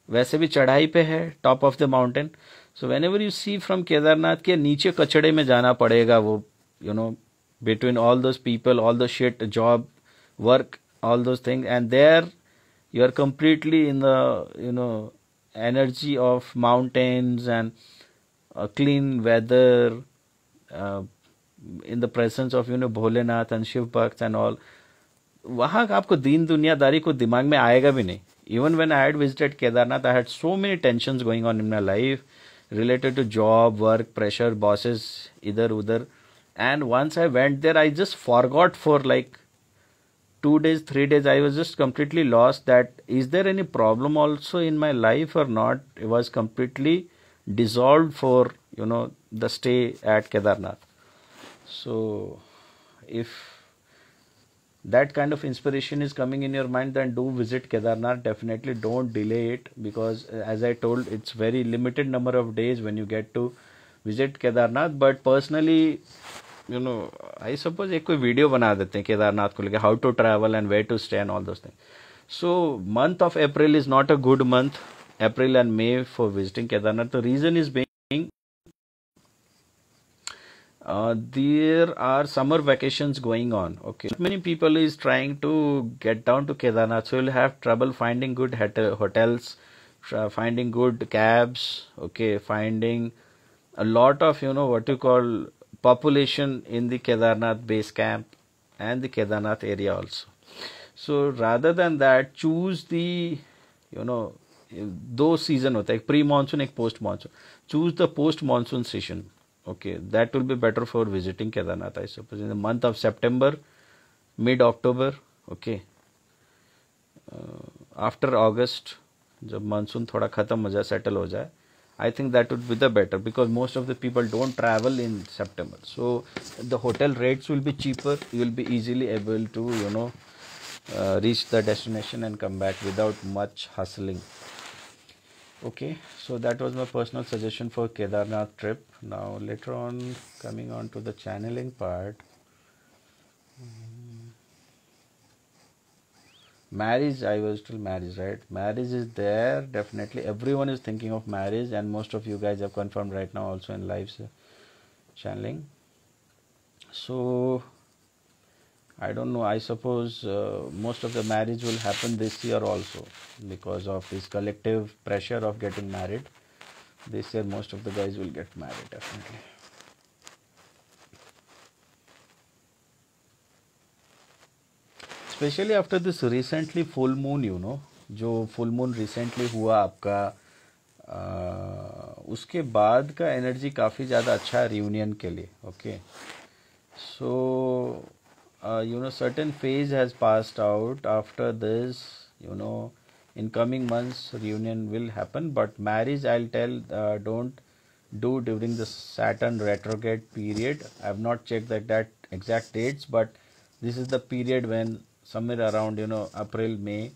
वैसे भी चढ़ाई पे है, top of the mountain. So whenever you see from Kedarnath के नीचे कचड़े में जाना पड़ेगा. वो between all those people, all the shit, job, work, all those thing, and there you are completely in the energy of mountains and clean weather, in the presence of Bholenath and Shiva भक्ts and all. वहाँ आपको दीन दुनियादारी को दिमाग में आएगा भी नहीं. Even when I had visited Kedarnath I had so many tensions going on in my life related to job, work, pressure, bosses, इधर उधर. And once I went there, I just forgot for like 2 days, 3 days. I was just completely lost that is there any problem also in my life or not. It was completely dissolved for the stay at Kedarnath. So if that kind of inspiration is coming in your mind, then do visit Kedarnath. Definitely don't delay it, because as I told, it's very limited number of days when you get to visit Kedarnath. But personally, I suppose एक कोई video बना देते हैं केदारनाथ को लेकर, how to travel and where to stay and all those things. So month of April is not a good month, April and May, for visiting Kedarnath. The reason is being there are summer vacations going on. Okay, many people is trying to get down to Kedarnath, so you'll have trouble finding good hotels, finding good cabs. Okay, finding a lot of what you call population in the Kedarnath base camp and the Kedarnath area also. So rather than that, choose the दो season होता है, एक pre monsoon एक post monsoon. Choose the post monsoon season. Okay, that will be better for visiting Kedarnath, I suppose, in the month of September, mid-October. Okay, after August जब monsoon थोड़ा ख़त्म हो जाए, सेटल हो जाए, I think that would be the better, because most of the people don't travel in September. So the hotel rates will be cheaper. You will be easily able to, reach the destination and come back without much hustling. Okay, so that was my personal suggestion for Kedarnath trip. Now later on, coming on to the channeling part. Marriage, I was still marriage, right? Marriage is there, definitely. Everyone is thinking of marriage, and most of you guys have confirmed right now also in live channeling. So I don't know. I suppose most of the marriage will happen this year also, because of this collective pressure of getting married. This year, most of the guys will get married, definitely. Especially after this recently full moon, जो full moon recently हुआ आपका, उसके बाद का energy काफ़ी ज़्यादा अच्छा है रियूनियन के लिए. Okay, so certain phase has passed out. After this, in coming months reunion will happen, but marriage, I'll tell, don't do during the Saturn retrograde period. I have not checked that exact dates, but this is the period when somewhere around April, May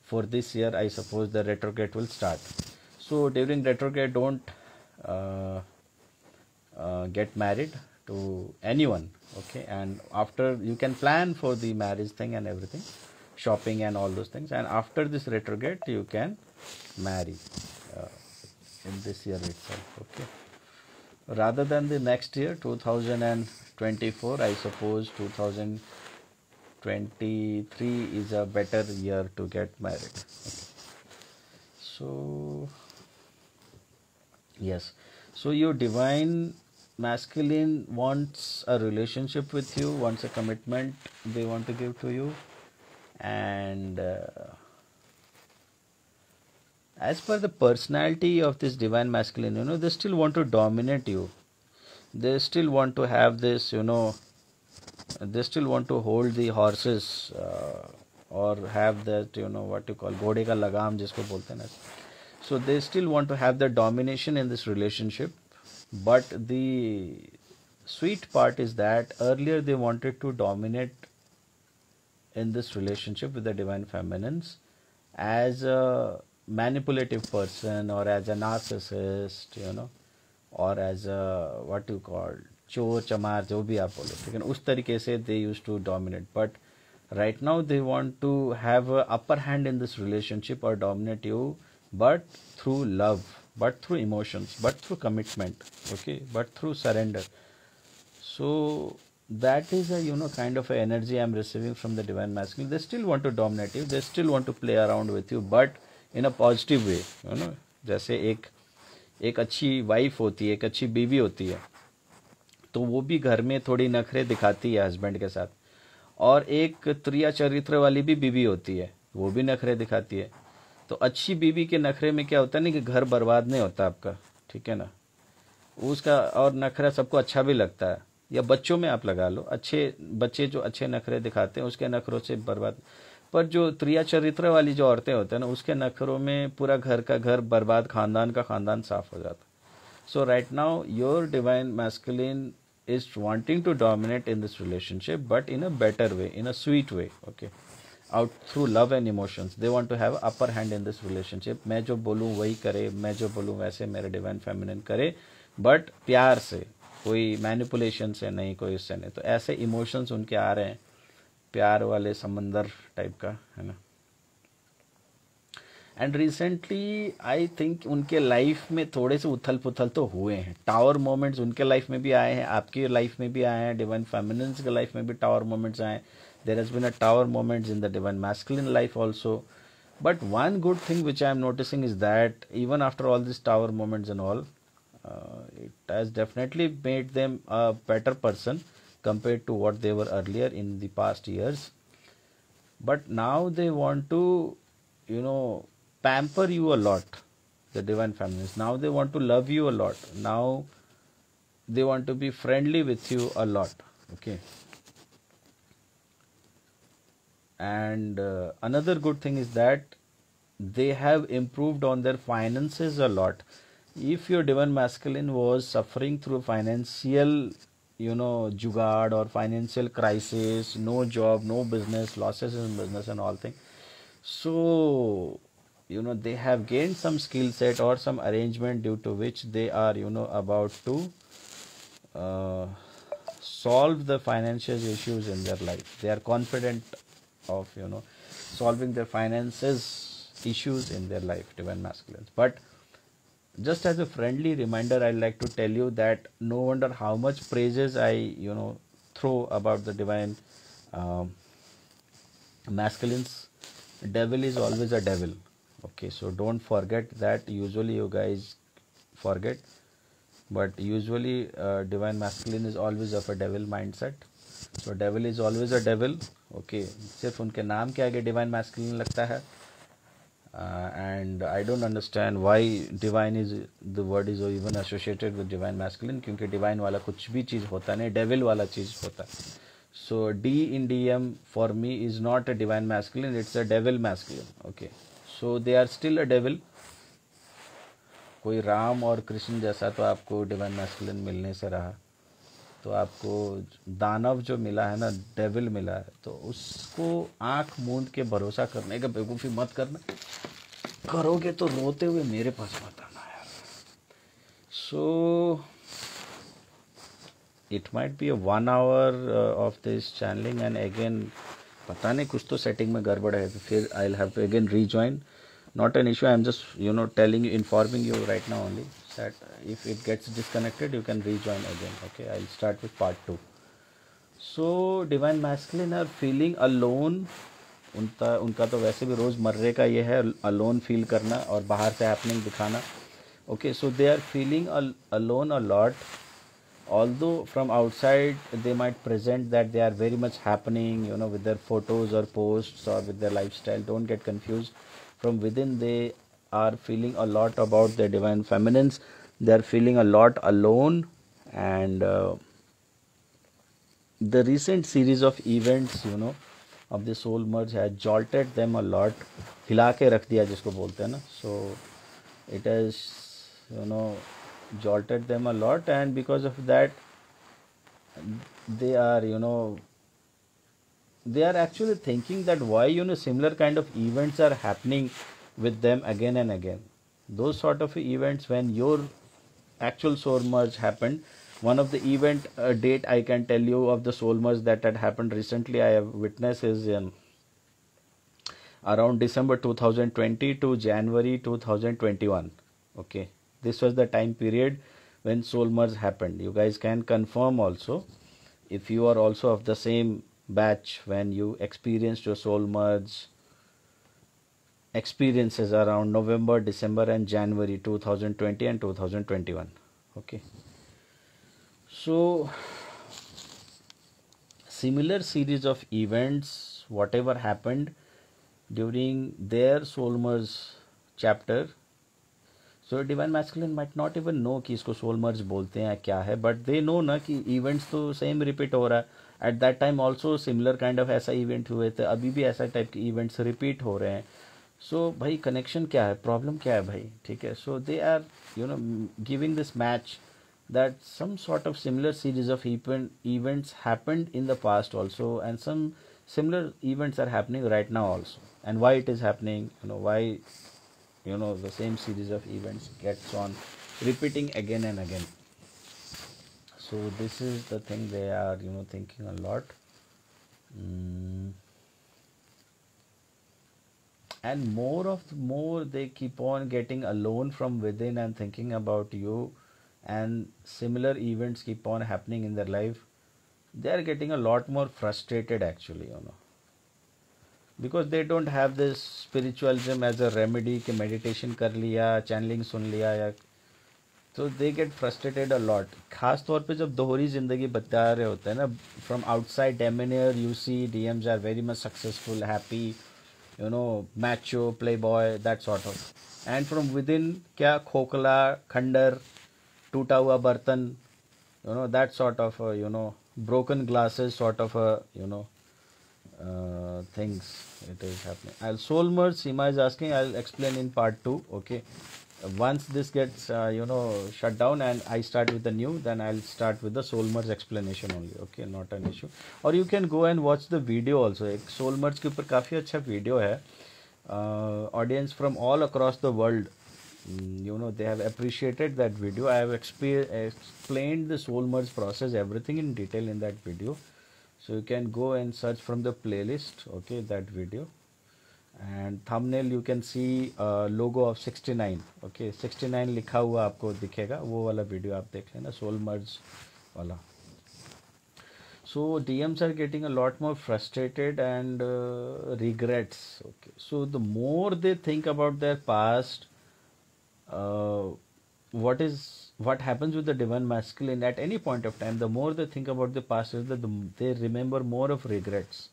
for this year, I suppose the retrograde will start. So during retrograde, don't uh, get married to anyone. Okay, and after, you can plan for the marriage thing and everything, shopping and all those things, and after this retrograde you can marry uh, in this year itself. Okay, rather than the next year 2024, I suppose 2023 is a better year to get married. Okay. So yes, so your divine masculine wants a relationship with you, wants a commitment they want to give to you, and as per the personality of this divine masculine, they still want to dominate you. They still want to have this, they still want to hold the horses, or have that, what you call घोड़े का लगाम जिसको बोलते हैं ना. So they still want to have the domination in this relationship. But the sweet part is that earlier they wanted to dominate in this relationship with the divine feminines as a manipulative person, or as a narcissist, or as a, what you call, चोर चमार जो भी आप बोले, लेकिन उस तरीके से they used to dominate. But right now they want to have a upper hand in this relationship or dominate you, but through love, but through emotions, but through commitment, okay, but through surrender. So that is a kind of a energy I'm receiving from the divine masculine. They still want to dominate you, they still want to play around with you, but in a positive way. जैसे एक अच्छी wife होती है, एक अच्छी बीवी होती है, तो वो भी घर में थोड़ी नखरे दिखाती है हस्बैंड के साथ, और एक त्रिया चरित्र वाली भी बीवी होती है, वो भी नखरे दिखाती है. तो अच्छी बीवी के नखरे में क्या होता है ना, कि घर बर्बाद नहीं होता आपका, ठीक है ना, उसका और नखरा सबको अच्छा भी लगता है. या बच्चों में आप लगा लो, अच्छे बच्चे जो अच्छे नखरे दिखाते हैं उसके नखरों से बर्बाद. पर जो त्रिया चरित्र वाली जो औरतें होते हैं ना, उसके नखरों में पूरा घर का घर बर्बाद, खानदान का खानदान साफ हो जाता. So right now your divine masculine is wanting to dominate in this relationship, but in a better way, in a sweet way. Okay, out through love and emotions. They want to have upper hand in this relationship. मैं जो बोलूँ वही करे, मैं जो बोलूँ वैसे मेरे divine feminine करे, but प्यार से, कोई मैनिपुलेशन से नहीं, कोई इससे नहीं. तो ऐसे इमोशंस उनके आ रहे हैं, प्यार वाले समंदर टाइप का, है ना. एंड रिसेंटली आई थिंक उनके लाइफ में थोड़े से उथल पुथल तो हुए हैं. टावर मोमेंट्स उनके लाइफ में भी आए हैं, आपकी लाइफ में भी आए हैं, डिवाइन फेमिनिन्स के लाइफ में भी टावर मोमेंट्स आए. There has been a tower moments in the divine masculine life also. But one good thing which I am noticing is that even after all this tower moments and all, it has definitely made them a better person compared to what they were earlier in the past years. But now they want to, pamper you a lot, the divine feminines. Now they want to love you a lot. Now they want to be friendly with you a lot. Okay. And another good thing is that they have improved on their finances a lot. If your divine masculine was suffering through financial, jugaad or financial crisis, no job, no business, losses in business and all things, so they have gained some skill set or some arrangement due to which they are about to uh, solve the financial issues in their life. They are confident of solving their finances issues in their life, divine masculines. But just as a friendly reminder, I'd like to tell you that no wonder how much praises I throw about the divine um, masculines. Devil is always a devil. Okay, so don't forget that. Usually you guys forget, but usually divine masculine is always of a devil mindset. So devil is always a devil. Okay, सिर्फ उनके नाम के आगे divine masculine लगता है. And I don't understand why divine is the word is even associated with divine masculine, क्योंकि divine वाला कुछ भी चीज होता नहीं, devil वाला चीज होता है. So D in DM for me is not a divine masculine, it's a devil masculine. Okay, so they are still a devil. कोई राम और कृष्ण जैसा तो आपको डिवाइन मैस्कुलिन मिलने से रहा, तो आपको दानव जो मिला है ना, डेविल मिला है, तो उसको आंख मूंद के भरोसा करने का बेवकूफ़ी मत करना. करोगे तो रोते हुए मेरे पास मत आना यार. So it might be a 1 hour of this channelling, and again पता नहीं कुछ तो सेटिंग में गड़बड़ है, फिर I will have to again rejoin. Not an issue. I'm just telling you, informing you right now only that if it gets disconnected, you can rejoin again. Okay, I'll start with part 2. So divine masculine are feeling alone. उनका तो वैसे भी रोजमर्रे का ये है alone feel करना और बाहर से happening दिखाना. Okay, so they are feeling alone a lot. Although from outside they might present that they are very much happening, with their photos or posts or with their lifestyle. Don't get confused. From within they are feeling a lot about their divine feminines. They are feeling a lot alone, and the recent series of events of the soul merge has jolted them a lot. हिला के रख दिया जिसको बोलते हैं ना. So it has jolted them a lot, and because of that they are they are actually thinking that why similar kind of events are happening with them again and again. Those sort of events, when your actual soul merge happened, one of the event date I can tell you of the soul merge that had happened recently, I have witnessed, is around December 2020 to January 2021. Okay, this was the time period when soul merge happened. You guys can confirm also if you are also of the same batch when you experienced your soul merge experiences around November, December and January 2020 and 2021. Okay, so similar series of events, whatever happened during their soul merge chapter. So divine masculine might not even know कि इसको soul merge बोलते हैं क्या है, but they know ना कि events तो same repeat हो रहा है. At that time also similar kind of ऐसा event हुए थे, अभी भी ऐसा type के events repeat हो रहे हैं. So भाई connection क्या है, problem क्या है भाई, ठीक है. So they are giving this match that some sort of similar series of events happened in the past also, and some similar events are happening right now also. And why it is happening, why the same series of events gets on repeating again and again. So this is the thing they are thinking a lot. And more they keep on getting alone from within and thinking about you, and similar events keep on happening in their life. They are getting a lot more frustrated actually, because they don't have this spiritualism as a remedy कि meditation कर लिया, channeling सुन लिया या, so they get frustrated a lot. खास तौर पे जब दोहरी जिंदगी बता रहे होते हैं ना, from outside demeanor you see DMs are very much successful, happy, macho, playboy, that sort of, and from within क्या खोखला, खंडर, टूटा हुआ बर्तन, that sort of broken glasses sort of a things it is happening. Soul merge, Seema is asking, I'll explain in part 2. Okay, once this gets shut down and I start with the new, then I'll start with the soul merge explanation only. Okay, not an issue. Or you can go and watch the video also. एक soul merge के ऊपर काफी अच्छा video है. Audience from all across the world, they have appreciated that video. I have explained the soul merge process, everything in detail in that video. So you can go and search from the playlist, okay, that video. And thumbnail you can see logo of 69, okay, 69 लिखा हुआ आपको दिखेगा, वो वाला video आप देख लेना, soul merge वाला. So DMs are getting a lot more frustrated and regrets. Okay, so the more they think about their past, what happens with the divine masculine at any point of time, the more they think about the past, is that they remember more of regrets.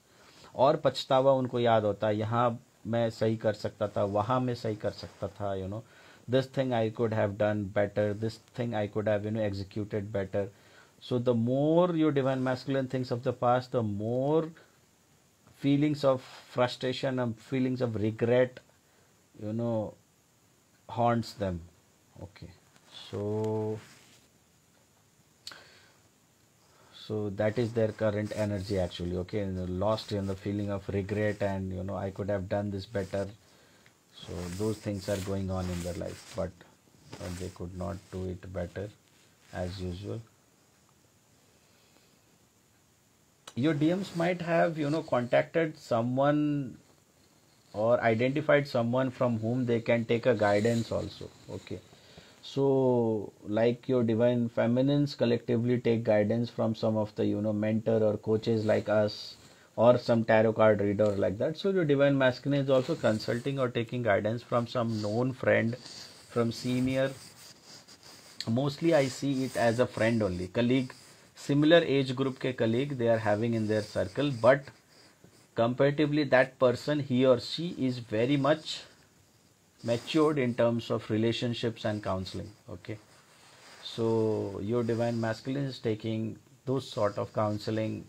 और पछतावा उनको याद होता है, यहाँ मैं सही कर सकता था, वहाँ मैं सही कर सकता था, this thing I could have done better, this thing I could have executed better. So the more your divine masculine thinks of the past, the more feelings of frustration and feelings of regret, haunts them. Okay, so that is their current energy actually. Okay, lost in the feeling of regret and I could have done this better. So those things are going on in their life, but they could not do it better as usual. Your DMs might have contacted someone or identified someone from whom they can take a guidance also. Okay, so like your divine feminines collectively take guidance from some of the mentor or coaches like us, or some tarot card reader like that. So your divine masculine is also consulting or taking guidance from some known friend, from senior. Mostly I see it as a friend only, colleague, similar age group ke colleague they are having in their circle, but comparatively that person, he or she is very much matured in terms of relationships and counseling. Okay, so your divine masculine is taking those sort of counseling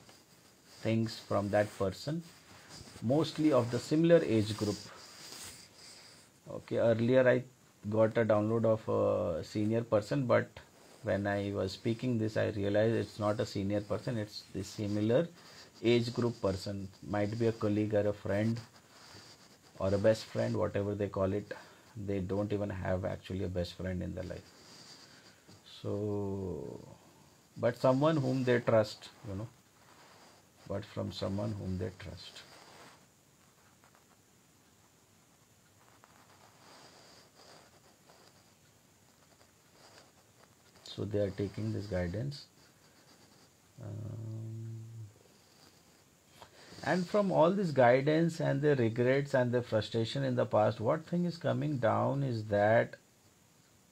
things from that person, mostly of the similar age group. Okay, earlier I got a download of a senior person, but when I was speaking this, I realized it's not a senior person, it's the similar age group person. Might be a colleague or a friend or a best friend, whatever they call it. They don't even have actually a best friend in their life. So, but someone whom they trust, but from someone whom they trust. So they are taking this guidance. And from all this guidance and the regrets and the frustration in the past, what thing is coming down is that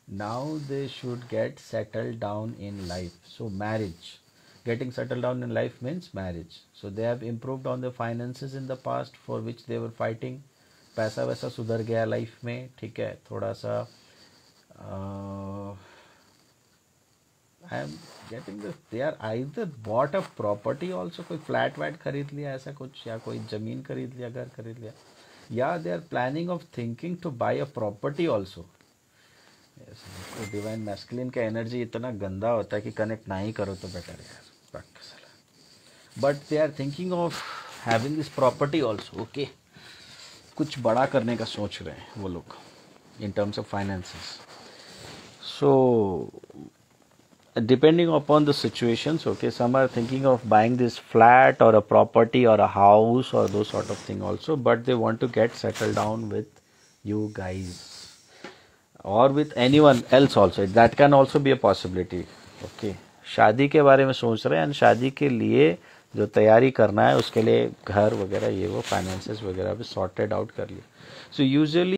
now they should get settled down in life. So marriage, getting settled down in life means marriage. So they have improved on the finances in the past for which they were fighting. पैसा वैसा सुधर गया life में, ठीक है, थोड़ा सा I am getting this. They are either bought a property also, कोई फ्लैट वैट खरीद लिया ऐसा कुछ, या कोई जमीन खरीद लिया, घर खरीद लिया, या they are planning of thinking to buy a property also. Yes, divine masculine का एनर्जी इतना गंदा होता है कि कनेक्ट ना ही करो तो बेटर है. But they are thinking of having this property also. Okay, कुछ बड़ा करने का सोच रहे हैं वो लोग in terms of finances. So depending upon the situations, okay, some are thinking of buying this flat or a property or a house or those sort of thing also, but they want to get settled down with you guys or with anyone else also. That can also be a possibility. Okay, शादी के बारे में सोच रहे हैं, शादी के लिए जो तैयारी करना है उसके लिए घर वगैरह ये वो फाइनेंसेस वगैरह भी सॉर्टेड आउट कर लिया. So usually